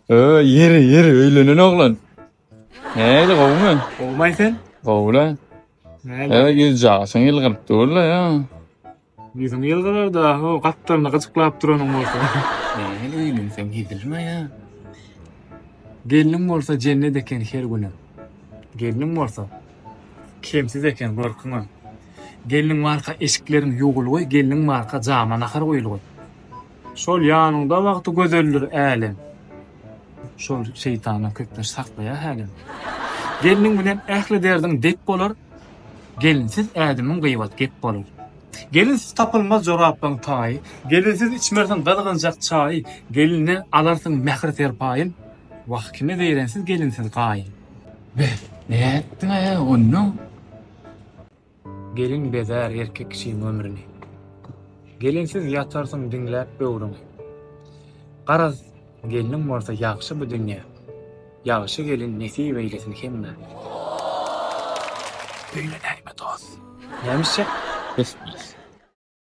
Yeri öylenen oğlan. Neydi kovma? Olmaysan? Kovla. Näle? Gideceksin yılgırıp durla ya. Bizim yıllarda o katlarına gıcıklap duranım olsa. Neydi öylün sen gidilme ya. Gelinim bolsa cennet eken her günü. Gelinim bolsa kemsiz eken gorkuna. Gelinim marka eşiklerin ýogulgy, gelinim marka jaman ahar goýulgy. Şol ýanyňda wagty gözeldir älim. Şol şeytanyň kökden saklaýa hälim. Gelinim bilen ähli derdiň dep bolar. Gelinsiz ädimiň gıýbat gep bolar. Gelinsiz tapylmaz joraplaň taý, gelinsiz içmersiň gylgynjak çaý, geline alarsyň mähir terpaýyn. Wagtyny berensiz gelinsiz gaýyn. Ne ettin ya onu? Gelin bezer erkek kişiň ömrüni. Gelinsiz ýatarsyň diňläp böwrüňi. Garaz gelinim bolsa ýagşy bu dünýä. Ýagşy gelin nesip eýlesin hemme. Öýle näme dost? Nämişe? Bes.